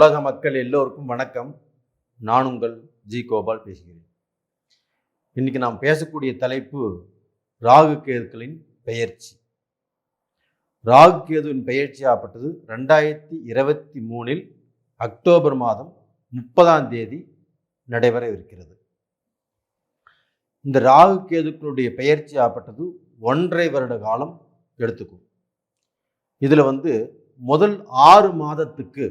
உலக மக்கள் எல்லோருக்கும் வணக்கம். நான் உங்கள் ஜி கோபால் பேசுகிறேன். இன்னைக்கு நாம் பேசக்கூடிய தலைப்பு ராகு கேதுக்களின் பெயர்ச்சி. ராகு கேதுவின் பெயர்ச்சி ஆப்பட்டது 2023 அக்டோபர் மாதம் 30 நடைபெற இருக்கிறது. இந்த ராகு கேதுக்களுடைய பெயர்ச்சி ஆப்பட்டது 1.5 வருட காலம் எடுத்துக்கும். இதில் முதல் 6 மாதத்துக்கு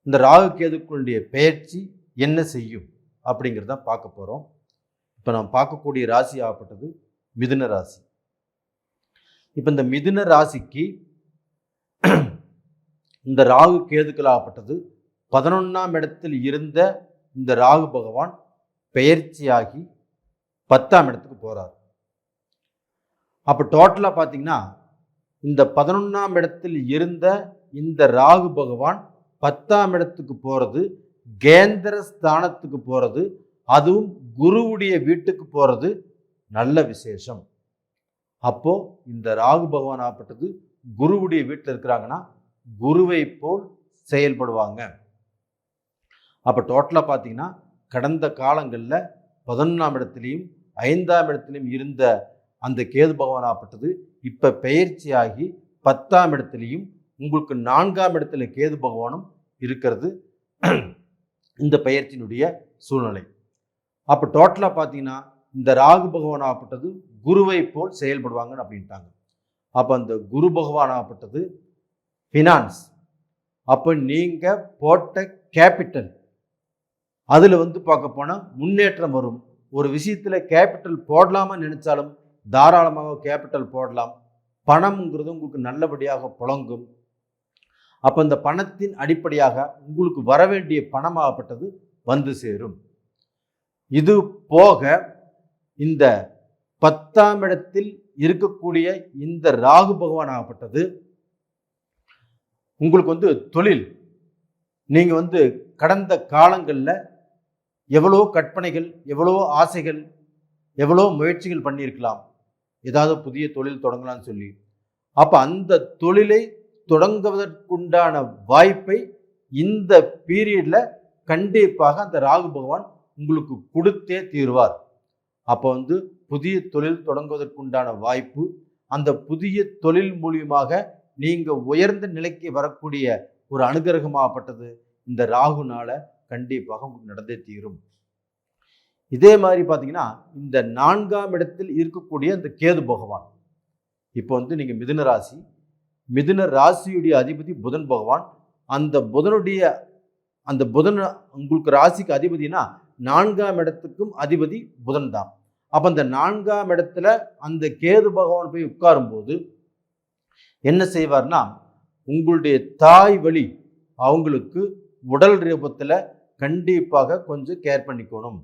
இந்த ராகு கேதுக்களுடைய பெயர்ச்சி என்ன செய்யும் அப்படிங்கிறத பார்க்க போகிறோம். இப்போ நாம் பார்க்கக்கூடிய ராசி ஆகப்பட்டது மிதுன ராசி. இப்போ இந்த மிதுன ராசிக்கு இந்த ராகு கேதுக்கள் ஆகப்பட்டது 11ஆம் இடத்தில் இருந்த இந்த ராகு பகவான் பெயர்ச்சியாகி 10ஆம் இடத்துக்கு போகிறார். அப்போ டோட்டலாக பார்த்தீங்கன்னா இந்த 11ஆம் இடத்தில் இருந்த இந்த ராகு பகவான் 10ஆம் இடத்துக்கு போகிறது, கேந்திர ஸ்தானத்துக்கு போகிறது, அதுவும் குருவுடைய வீட்டுக்கு போகிறது நல்ல விசேஷம். அப்போ இந்த ராகு பகவான் ஆகப்பட்டது குருவுடைய வீட்டில் இருக்கிறாங்கன்னா குருவை போல் செயல்படுவாங்க. அப்போ டோட்டலாக பார்த்தீங்கன்னா கடந்த காலங்களில் 11ஆம் இடத்துலையும் 5ஆம் இடத்துலையும் இருந்த அந்த கேது பகவான் ஆகப்பட்டது இப்போ பெயர்ச்சியாகி 10ஆம் இடத்துலையும் உங்களுக்கு 4ஆம் இடத்துல கேது பகவானும் இருக்கிறது இந்த பெயர்ச்சியினுடைய சூழ்நிலை. அப்போ டோட்டலாக பார்த்தீங்கன்னா இந்த ராகு பகவான் ஆகப்பட்டது குருவை போல் செயல்படுவாங்கன்னு அப்படின்ட்டாங்க. அப்போ அந்த குரு பகவான் ஆகப்பட்டது ஃபினான்ஸ். அப்போ நீங்கள் போட்ட கேபிட்டல் அதில் பார்க்க போனால் முன்னேற்றம் வரும். ஒரு விஷயத்தில் கேபிட்டல் போடலாமா நினைச்சாலும் தாராளமாக கேபிட்டல் போடலாம். பணம்ங்கிறது உங்களுக்கு நல்லபடியாக புழங்கும். அப்போ இந்த பணத்தின் அடிப்படையாக உங்களுக்கு வர வேண்டிய பணமாகப்பட்டது வந்து சேரும். இது போக இந்த 10ஆம் இடத்தில் இருக்கக்கூடிய இந்த ராகு பகவான் ஆகப்பட்டது உங்களுக்கு தொழில், நீங்கள் கடந்த காலங்களில் எவ்வளோ கற்பனைகள், எவ்வளோ ஆசைகள், எவ்வளோ முயற்சிகள் பண்ணியிருக்கலாம், ஏதாவது புதிய தொழில் தொடங்கலாம்னு சொல்லி. அப்போ அந்த தொழிலை தொடங்குவதற்குண்டான வாய்ப்பை இந்த பீரியட்ல கண்டிப்பாக அந்த ராகு பகவான் உங்களுக்கு கொடுத்தே தீர்வார். அப்போ புதிய தொழில் தொடங்குவதற்குண்டான வாய்ப்பு, அந்த புதிய தொழில் மூலியமாக நீங்க உயர்ந்த நிலைக்கு வரக்கூடிய ஒரு அனுகிரகமாகப்பட்டது இந்த ராகுனால கண்டிப்பாக உங்களுக்கு நடந்தே தீரும். இதே மாதிரி பார்த்தீங்கன்னா இந்த 4ஆம் இடத்தில் இருக்கக்கூடிய அந்த கேது பகவான் இப்போ நீங்க மிதுன ராசி, மிதுன ராசியுடைய அதிபதி புதன் பகவான். அந்த புதன் உங்களுக்கு ராசிக்கு அதிபதினா 4ஆம் இடத்துக்கும் அதிபதி புதன் தான். அப்போ அந்த 4ஆம் இடத்துல அந்த கேது பகவான் போய் உட்காரும் போது என்ன செய்வார்னா உங்களுடைய தாய் வழி அவங்களுக்கு உடல் ரூபத்தில் கண்டிப்பாக கொஞ்சம் கேர் பண்ணிக்கணும்.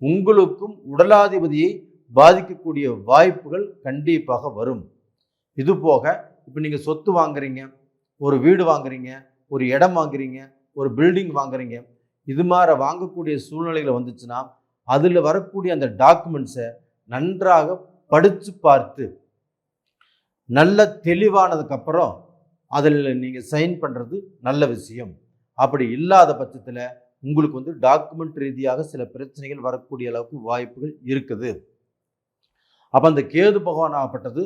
உங்களுக்கும் உடலாதிபதியை பாதிக்கக்கூடிய வாய்ப்புகள் கண்டிப்பாக வரும். இது போக இப்போ நீங்கள் சொத்து வாங்குறீங்க, ஒரு வீடு வாங்குறீங்க, ஒரு இடம் வாங்குறீங்க, ஒரு பில்டிங் வாங்குறீங்க, இது மாதிரி வாங்கக்கூடிய சூழ்நிலைகள் வந்துச்சுன்னா அதில் வரக்கூடிய அந்த டாக்குமெண்ட்ஸை நன்றாக படித்து பார்த்து நல்ல தெளிவானதுக்கப்புறம் அதில் நீங்கள் சைன் பண்ணுறது நல்ல விஷயம். அப்படி இல்லாத பட்சத்தில் உங்களுக்கு டாக்குமெண்ட் ரீதியாக சில பிரச்சனைகள் வரக்கூடிய அளவுக்கு வாய்ப்புகள் இருக்குது. அப்போ அந்த கேது பகவான் ஆகப்பட்டது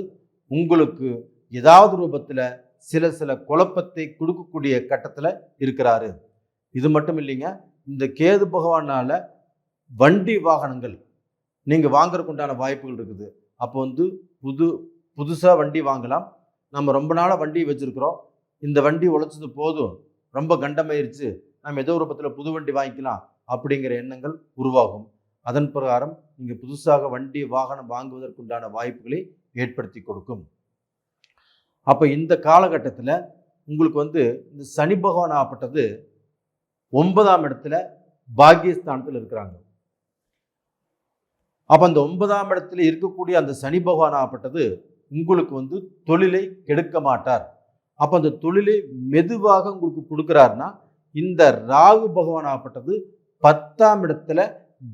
உங்களுக்கு ஏதாவது ரூபத்தில் சில குழப்பத்தை கொடுக்கக்கூடிய கட்டத்தில் இருக்கிறாரு. இது மட்டும் இல்லைங்க, இந்த கேது பகவானால வண்டி வாகனங்கள் நீங்கள் வாங்குறதுக்குண்டான வாய்ப்புகள் இருக்குது. அப்போ புதுசாக வண்டி வாங்கலாம். நம்ம ரொம்ப நாளாக வண்டி வச்சுருக்கிறோம், இந்த வண்டி உழைச்சது போதும், ரொம்ப கண்டமாயிருச்சு, நம்ம ஏதோ ரூபத்தில் புது வண்டி வாங்கிக்கலாம் அப்படிங்கிற எண்ணங்கள் உருவாகும். அதன் பிரகாரம் நீங்கள் புதுசாக வண்டி வாகனம் வாங்குவதற்குண்டான வாய்ப்புகளை ஏற்படுத்தி கொடுக்கும். அப்போ இந்த காலகட்டத்தில் உங்களுக்கு இந்த சனி பகவான் ஆகப்பட்டது 9ஆம் இடத்துல பாக்கியஸ்தானத்தில் இருக்கிறாங்க. அப்போ அந்த 9ஆம் இடத்துல இருக்கக்கூடிய அந்த சனி பகவான் ஆகப்பட்டது உங்களுக்கு தொழிலை கெடுக்க மாட்டார். அப்போ அந்த தொழிலை மெதுவாக உங்களுக்கு கொடுக்குறாருன்னா இந்த ராகு பகவான் ஆகப்பட்டது 10ஆம் இடத்துல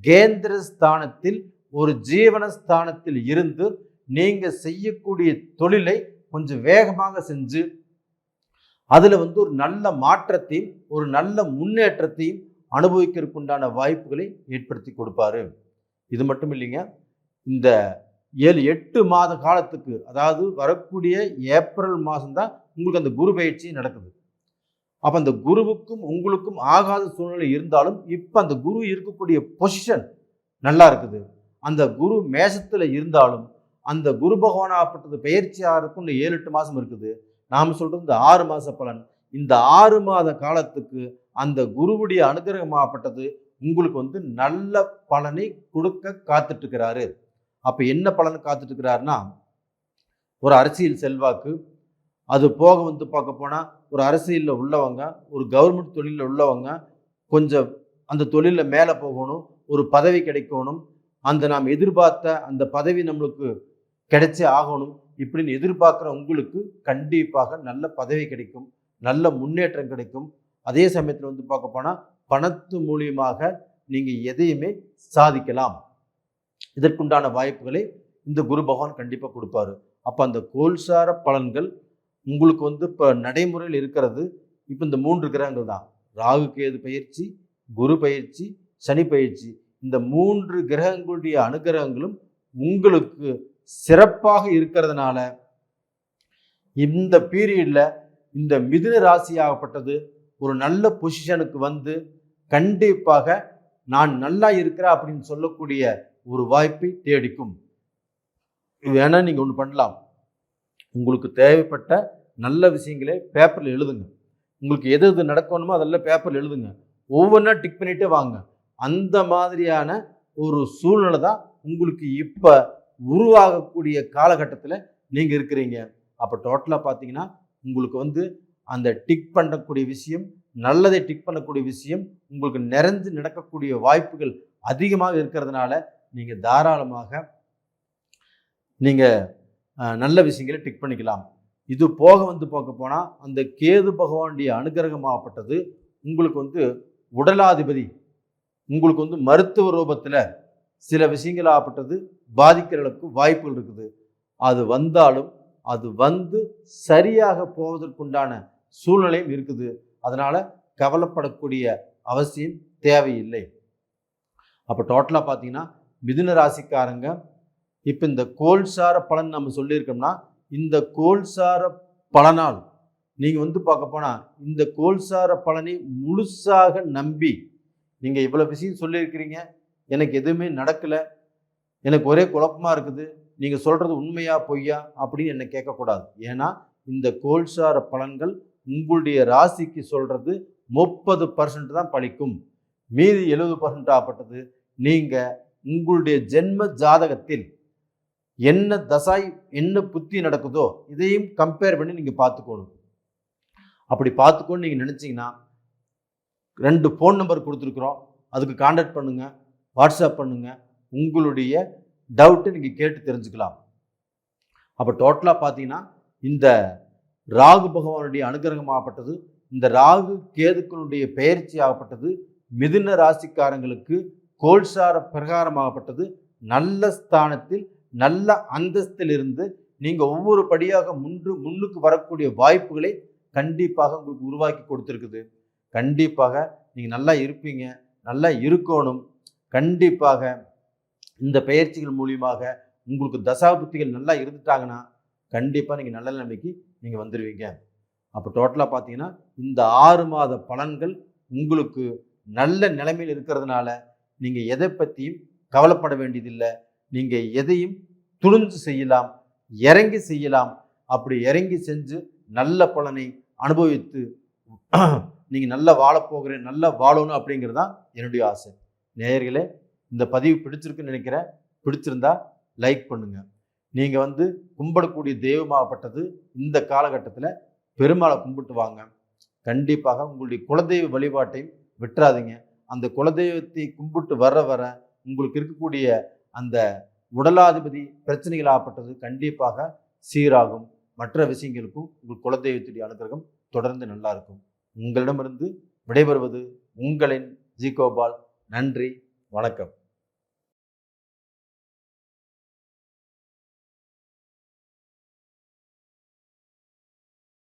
கேந்திர ஸ்தானத்தில் ஒரு ஜீவனஸ்தானத்தில் இருந்து நீங்க செய்யக்கூடிய தொழிலை கொஞ்சம் வேகமாக செஞ்சு அதில் வந்து ஒரு நல்ல மாற்றத்தையும் ஒரு நல்ல முன்னேற்றத்தையும் அனுபவிக்கிறதுக்குண்டான வாய்ப்புகளை ஏற்படுத்தி கொடுப்பாரு. இது மட்டும் இல்லைங்க, இந்த 7-8 மாத காலத்துக்கு, அதாவது வரக்கூடிய ஏப்ரல் மாதம்தான் உங்களுக்கு அந்த குரு பயிற்சி நடக்குது. அப்போ அந்த குருவுக்கும் உங்களுக்கும் ஆகாத சூழ்நிலை இருந்தாலும் இப்போ அந்த குரு இருக்கக்கூடிய பொசிஷன் நல்லா இருக்குது. அந்த குரு மேஷத்தில் இருந்தாலும் அந்த குரு பகவானாகப்பட்டது பயிற்சி ஆகிறதுக்கும் இந்த 7-8 மாதம் இருக்குது. நாம் சொல்கிறது இந்த 6 மாத பலன். இந்த 6 மாத காலத்துக்கு அந்த குருவுடைய அனுகிரகமாகப்பட்டது உங்களுக்கு வந்து நல்ல பலனை கொடுக்க காத்துட்டு இருக்கிறாரு. அப்போ என்ன பலன் காத்துட்டு இருக்கிறாருன்னா, ஒரு அரசியல் செல்வாக்கு, அது போக வந்து பார்க்க போனால் ஒரு அரசியலில் உள்ளவங்க, ஒரு கவர்மெண்ட் தொழிலில் உள்ளவங்க கொஞ்சம் அந்த தொழிலில் மேலே போகணும், ஒரு பதவி கிடைக்கணும், அந்த நாம் எதிர்பார்த்த அந்த பதவி நம்மளுக்கு கிடைச்சே ஆகணும் இப்படின்னு எதிர்பார்க்குற உங்களுக்கு கண்டிப்பாக நல்ல பதவி கிடைக்கும், நல்ல முன்னேற்றம் கிடைக்கும். அதே சமயத்தில் வந்து பார்க்க போனால் பணத்து மூலியமாக நீங்கள் எதையுமே சாதிக்கலாம். இதற்குண்டான வாய்ப்புகளை இந்த குரு பகவான் கண்டிப்பாக கொடுப்பாரு. அப்போ அந்த கோல்சார பலன்கள் உங்களுக்கு வந்து இப்போ நடைமுறையில் இருக்கிறது இப்போ இந்த 3 கிரகங்கள் தான். ராகு கேது பயிற்சி, குரு பயிற்சி, சனி பயிற்சி. இந்த 3 கிரகங்களுடைய அனுகிரகங்களும் உங்களுக்கு சிறப்பாக இருக்கிறதுனால இந்த பீரியட்ல இந்த மிதுன ராசியாகப்பட்டது ஒரு நல்ல பொசிஷனுக்கு வந்து கண்டிப்பாக நான் நல்லா இருக்கிறேன் அப்படின்னு சொல்லக்கூடிய ஒரு வாய்ப்பை தேடிக்கும். வேணா நீங்க ஒன்று பண்ணலாம், உங்களுக்கு தேவைப்பட்ட நல்ல விஷயங்களே பேப்பரில் எழுதுங்க. உங்களுக்கு எது எது நடக்கணுமோ அதெல்லாம் பேப்பரில் எழுதுங்க. ஒவ்வொன்றா டிக் பண்ணிட்டே வாங்க. அந்த மாதிரியான ஒரு சூழ்நிலை தான் உங்களுக்கு இப்போ உருவாகக்கூடிய காலகட்டத்தில் நீங்கள் இருக்கிறீங்க. அப்போ டோட்டலாக பார்த்தீங்கன்னா உங்களுக்கு வந்து அந்த டிக் பண்ணக்கூடிய விஷயம், நல்லதை டிக் பண்ணக்கூடிய விஷயம் உங்களுக்கு நிறைஞ்சு நடக்கக்கூடிய வாய்ப்புகள் அதிகமாக இருக்கிறதுனால நீங்கள் தாராளமாக நீங்கள் நல்ல விஷயங்களை டிக் பண்ணிக்கலாம். இது போக வந்து பார்க்க போனால் அந்த கேது பகவானுடைய அனுகிரகமாகப்பட்டது உங்களுக்கு வந்து உடலாதிபதி உங்களுக்கு வந்து மருத்துவ ரூபத்தில் சில விஷயங்கள் ஆகப்பட்டது பாதிக்கிறதுக்கு வாய்ப்புகள் இருக்குது. அது வந்தாலும் அது வந்து சரியாக போவதற்குண்டான சூழ்நிலையும் இருக்குது. அதனால் கவலைப்படக்கூடிய அவசியம் தேவையில்லை. அப்போ டோட்டலாக பார்த்தீங்கன்னா மிதுன ராசிக்காரங்க இப்போ இந்த கோல்சார பலன் நம்ம சொல்லியிருக்கோம்னா, இந்த கோல்சார பலனால் நீங்கள் வந்து பார்க்க போனால் இந்த கோல்சார பலனை முழுசாக நம்பி நீங்கள் இவ்வளோ விஷயம் சொல்லியிருக்கிறீங்க, எனக்கு எதுவுமே நடக்கலை, எனக்கு ஒரே குழப்பமாக இருக்குது, நீங்கள் சொல்கிறது உண்மையா பொய்யா அப்படின்னு என்னை கேட்கக்கூடாது. ஏன்னா இந்த கோல்சார பலன்கள் உங்களுடைய ராசிக்கு சொல்கிறது 30% தான் பலிக்கும். மீதி 70% ஆகப்பட்டது நீங்கள் உங்களுடைய ஜென்ம ஜாதகத்தில் என்ன தசாய் என்ன புத்தி நடக்குதோ இதையும் கம்பேர் பண்ணி நீங்கள் பார்த்துக்கணும். அப்படி பார்த்துக்கணும் நீங்கள் நினச்சிங்கன்னா 2 ஃபோன் நம்பர் கொடுத்துருக்குறோம், அதுக்கு கான்டாக்ட் பண்ணுங்கள், வாட்ஸ்அப் பண்ணுங்கள், உங்களுடைய டவுட்டை நீங்கள் கேட்டு தெரிஞ்சுக்கலாம். அப்போ டோட்டலாக பார்த்தீங்கன்னா இந்த ராகு பகவானுடைய அனுகிரகமாகப்பட்டது, இந்த ராகு கேதுக்களுடைய பெயர்ச்சி ஆகப்பட்டது மிதுன ராசிக்காரங்களுக்கு கோல்சார பிரகாரமாகப்பட்டது நல்ல ஸ்தானத்தில் நல்ல அந்தஸ்தில் இருந்து நீங்கள் ஒவ்வொரு படியாக முன்னுக்கு வரக்கூடிய வாய்ப்புகளை கண்டிப்பாக உங்களுக்கு உருவாக்கி கொடுத்துருக்குது. கண்டிப்பாக நீங்கள் நல்லா இருப்பீங்க, நல்லா இருக்கணும். கண்டிப்பாக இந்த பயிற்சிகள் மூலியமாக உங்களுக்கு தசாபுத்திகள் நல்லா இருந்துட்டாங்கன்னா கண்டிப்பாக நீங்கள் நல்ல நிலைமைக்கு நீங்கள் வந்துடுவீங்க. அப்போ டோட்டலாக பார்த்தீங்கன்னா இந்த 6 மாத பலன்கள் உங்களுக்கு நல்ல நிலைமையில் இருக்கிறதுனால நீங்கள் எதை பற்றியும் கவலைப்பட வேண்டியதில்லை. நீங்கள் எதையும் துணிஞ்சு செய்யலாம், இறங்கி செய்யலாம். அப்படி இறங்கி செஞ்சு நல்ல பலனை அனுபவித்து நீங்கள் நல்லா வாழப்போகிறேன், நல்லா வாழணும் அப்படிங்கிறது தான் என்னுடைய ஆசை. நேயர்களே, இந்த பதிவு பிடிச்சிருக்குன்னு நினைக்கிறேன். பிடிச்சிருந்தா லைக் பண்ணுங்க. நீங்கள் வந்து கும்பிடக்கூடிய தெய்வமாகப்பட்டது இந்த காலகட்டத்தில் பெருமாளை கும்பிட்டு வாங்க. கண்டிப்பாக உங்களுடைய குலதெய்வ வழிபாட்டையும் விட்டுறாதீங்க. அந்த குலதெய்வத்தை கும்பிட்டு வர உங்களுக்கு இருக்கக்கூடிய அந்த உடலாதிபதி பிரச்சனைகள் ஆகப்பட்டது கண்டிப்பாக சீராகும். மற்ற விஷயங்களுக்கும் உங்கள் குலதெய்வத்துடைய அனுகிரகம் தொடர்ந்து நல்லா இருக்கும். உங்களிடமிருந்து விடைபெறுவது உங்களின் ஜி கோபால். நன்றி, வணக்கம்.